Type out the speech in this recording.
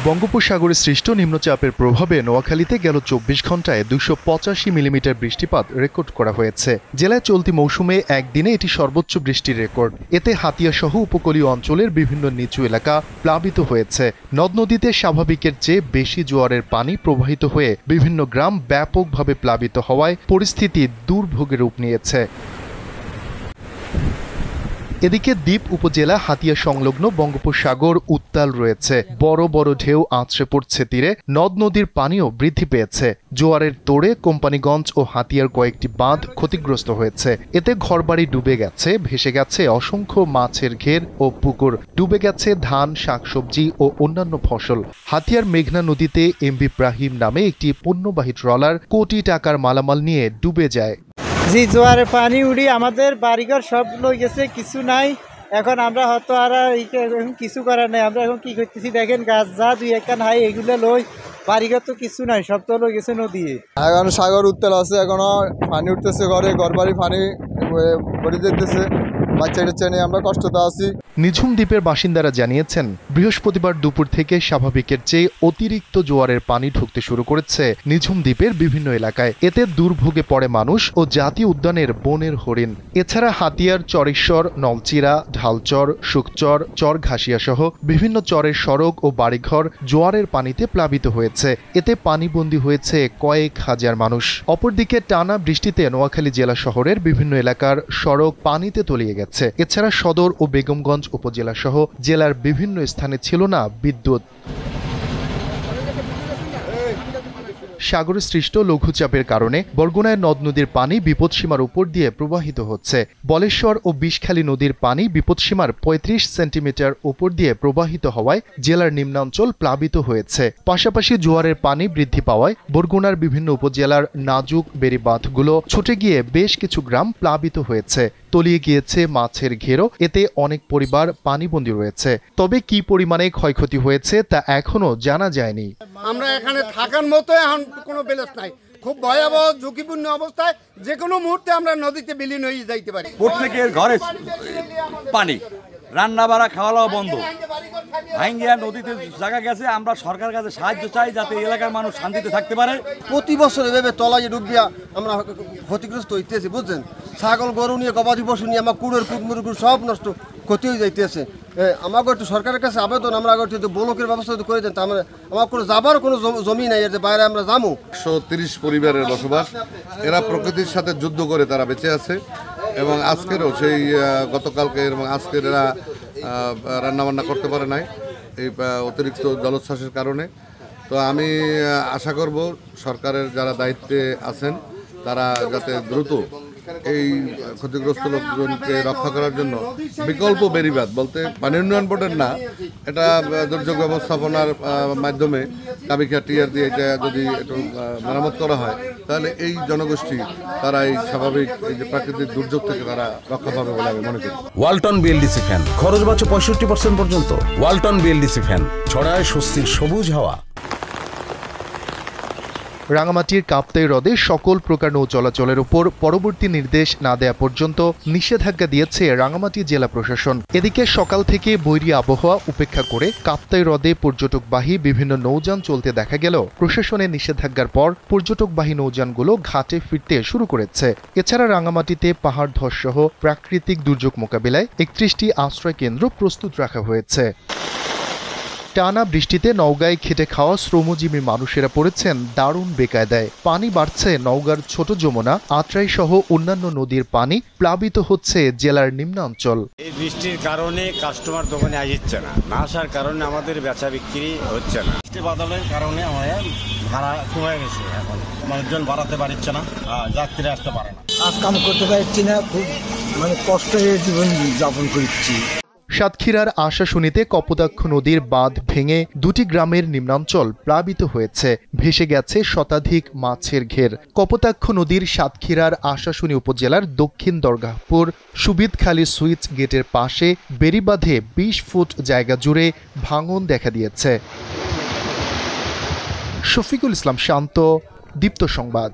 বঙ্গোপসাগরে সৃষ্ট নিম্নচাপের প্রভাবে নোয়াখালীতে গেল ২৪ ঘন্টায় ২৮৫ মিলিমিটার বৃষ্টিপাত রেকর্ড করা হয়েছে। জেলায় চলতি মৌসুমে একদিনে এটি সর্বোচ্চ বৃষ্টির রেকর্ড। এতে হাতিয়াসহ উপকূলীয় অঞ্চলের বিভিন্ন নিচু এলাকা প্লাবিত হয়েছে। নদ নদীতে স্বাভাবিকের চেয়ে বেশি জোয়ারের পানি প্রবাহিত হয়ে বিভিন্ন গ্রাম ব্যাপকভাবে প্লাবিত হওয়ায় পরিস্থিতি দুর্ভোগের রূপ নিয়েছে। এদিকে দ্বীপ উপজেলা হাতিয়া সংলগ্ন বঙ্গোপসাগর উত্তাল রয়েছে। বড় বড় ঢেউ আছড়ে পড়ছে তীরে। নদ নদীর পানিও বৃদ্ধি পেয়েছে। জোয়ারের তোড়ে কোম্পানিগঞ্জ ও হাতিয়ার কয়েকটি বাঁধ ক্ষতিগ্রস্ত হয়েছে। এতে ঘরবাড়ি ডুবে গেছে, ভেসে গেছে অসংখ্য মাছের ঘের ও পুকুর, ডুবে গেছে ধান, শাকসবজি ও অন্যান্য ফসল। হাতিয়ার মেঘনা নদীতে এমভি ইব্রাহিম নামে একটি পণ্যবাহী ট্রলার কোটি টাকার মালামাল নিয়ে ডুবে যায়। জি, জোয়ারে পানি উড়ি আমাদের বাড়িঘর সব লই গেছে, কিছু নাই। এখন আমরা হয়তো আর এখন কিছু করার নাই। আমরা এখন কি করতেছি দেখেন, গাছ যা দুই একখান হাই এগুলো লই, বাড়িঘর তো কিছু নাই, সব তো লই গেছে নদী। এখন সাগর উত্তাল আছে, এখনো পানি উঠতেছে, ঘর বাড়ি পানি ভরে যেতেছে। বাচ্চা নিয়ে আমরা কষ্টতে আছি। নিঝুম দ্বীপের বাসিন্দারা জানিয়েছেন, বৃহস্পতিবার দুপুর থেকে স্বাভাবিকের চেয়ে অতিরিক্ত জোয়ারের পানি ঢুকতে শুরু করেছে নিঝুম দ্বীপের বিভিন্ন এলাকায়। এতে দুর্ভোগে পড়ে মানুষ ও জাতীয় উদ্যানের বনের হরিণ। এছাড়া হাতিয়ার, চরেশ্বর, নলচিরা, ঢালচর, শুকচর, চর ঘাসিয়া সহ বিভিন্ন চরের সড়ক ও বাড়িঘর জোয়ারের পানিতে প্লাবিত হয়েছে। এতে পানিবন্দী হয়েছে কয়েক হাজার মানুষ। অপরদিকে টানা বৃষ্টিতে নোয়াখালী জেলা শহরের বিভিন্ন এলাকার সড়ক পানিতে তলিয়ে গেছে। এছাড়া সদর ও বেগমগঞ্জ উপজেলা সহ জেলার বিভিন্ন স্থানে ছিল না বিদ্যুৎ। সাগরে সৃষ্ট লঘুচাপের কারণে বরগুনায় নদ নদীর পানি বিপদসীমার উপর দিয়ে প্রবাহিত হচ্ছে। বলেশ্বর ও বিষখালী নদীর পানি বিপদসীমার ৩৫ সেন্টিমিটার উপর দিয়ে প্রবাহিত হওয়ায় জেলার নিম্নাঞ্চল প্লাবিত হয়েছে। পাশাপাশি জোয়ারের পানি বৃদ্ধি পাওয়ায় বরগুনার বিভিন্ন উপজেলার নাজুক বেড়িবাঁধগুলো ছুটে গিয়ে বেশ কিছু গ্রাম প্লাবিত হয়েছে। তলিয়ে গিয়েছে মাছের ঘেরও। এতে অনেক পরিবার পানিবন্দী রয়েছে। তবে কি পরিমাণে ক্ষয়ক্ষতি হয়েছে তা এখনো জানা যায়নি। আমরা এখানে থাকার মতো এখন কোনো বেলেস নাই। খুব ভয়াবহ ঝুঁকিপূর্ণ অবস্থায় যে কোনো মুহূর্তে আমরা নদীতে বিলীন হয়ে যাইতে পারি। প্রত্যেকের ঘরে পানি, রান্না বাড়া খাওয়া দাওয়া বন্ধ। ভাঙ্গিয়া নদীতে জায়গা গেছে। আমরা সরকারের কাছে সাহায্য চাই, যাতে এলাকার মানুষ শান্তিতে থাকতে পারে। প্রতি বছর এভাবে তলায় ডুবিয়া আমরা ক্ষতিগ্রস্ত হইতেছি, বুঝছেন। ছাগল, গরু নিয়ে, গবাদি পশু নিয়ে আমার কুড়ের কুটমুরুর সব নষ্ট ক্ষতি হয়ে যাইতেছে। আমাকে একটু সরকারের কাছে আবেদন, আমরা একটু ব্লকের ব্যবস্থা করে দেন। আমরা আমার কোনো যাবার কোনো জমি নাই, এর বাইরে আমরা যাবো। ১৩০ পরিবারের বসবাস। এরা প্রকৃতির সাথে যুদ্ধ করে তারা বেঁচে আছে এবং আজকেরও সেই গতকালকে এবং আজকের এরা রান্নাবান্না করতে পারে নাই এই অতিরিক্ত জলোচ্ছ্বাসের কারণে। তো আমি আশা করব সরকারের যারা দায়িত্বে আছেন তারা যাতে দ্রুত এই ক্ষতিগ্রস্ত লোকজনকে রক্ষা করার জন্য বিকল্প বেড়িবাঁধ বলতে পানি উন্নয়ন বোর্ডের না, এটা দুর্যোগ ব্যবস্থাপনার মাধ্যমে কাবিখা টিয়ার দিয়ে এটা যদি একটু মেরামত করা হয়, তাহলে এই জনগোষ্ঠী তারা এই স্বাভাবিক এই যে প্রাকৃতিক দুর্যোগ থেকে তারা রক্ষা পাবে বলে আমি মনে করি। ওয়ালটন বিএলডিসি ফ্যান, খরচ বাঁচে 65% পর্যন্ত। ওয়ালটন বিএলডিসি ফ্যান ছড়ায় স্বস্তির সবুজ হাওয়া। রাঙামাটির কাপ্তাই হ্রদে সকল প্রকার নৌ চলাচলের উপর পরবর্তী নির্দেশ না দেয়া পর্যন্ত নিষেধাজ্ঞা দিয়েছে রাঙামাটি জেলা প্রশাসন। এদিকে সকাল থেকে বৈরী আবহাওয়া উপেক্ষা করে কাপ্তাই হ্রদে পর্যটকবাহী বিভিন্ন নৌযান চলতে দেখা গেল প্রশাসনের নিষেধাজ্ঞার পর পর্যটকবাহী নৌযানগুলো ঘাটে ফিরতে শুরু করেছে। এছাড়া রাঙামাটিতে পাহাড় ধস সহ প্রাকৃতিক দুর্যোগ মোকাবিলায় ৩১টি আশ্রয় কেন্দ্র প্রস্তুত রাখা হয়েছে। টানা বৃষ্টিতে নওগাঁয় খেটে খাওয়া শ্রমজীবী মানুষেরা পড়েছেন দারুণ বেকায়দায়। পানি বাড়ছে নওগাঁর ছোট যমুনা, আত্রাই সহ অন্যান্য নদীর পানি প্লাবিত হচ্ছে জেলার নিম্নাঞ্চল। এই বৃষ্টির কারণে কাস্টমার দোকানে আসছে না, না আসার কারণে আমাদের বেচা বিক্রি হচ্ছে না। বৃষ্টি বাদলের কারণে আমাদের ভাড়া কমে গেছে, এখন মানুষজন বাড়াতে পারছে না, যাত্রী আসতে পারে না, কাজ কাম করতে পারছি না, খুব কষ্টে জীবন যাপন করছি। সাতক্ষীরার আশাশুনিতে কপোতাক্ষ নদীর বাঁধ ভেঙে দুটি গ্রামের নিম্নাঞ্চল প্লাবিত হয়েছে। ভেসে গেছে শতাধিক মাছের ঘের। কপোতাক্ষ নদীর সাতক্ষীরার আশাশুনি উপজেলার দক্ষিণ দরগাহপুর সুবিদখালী সুইচ গেটের পাশে বেড়িবাঁধে ২০ ফুট জায়গা জুড়ে ভাঙন দেখা দিয়েছে। শফিকুল ইসলাম শান্ত, দীপ্ত সংবাদ।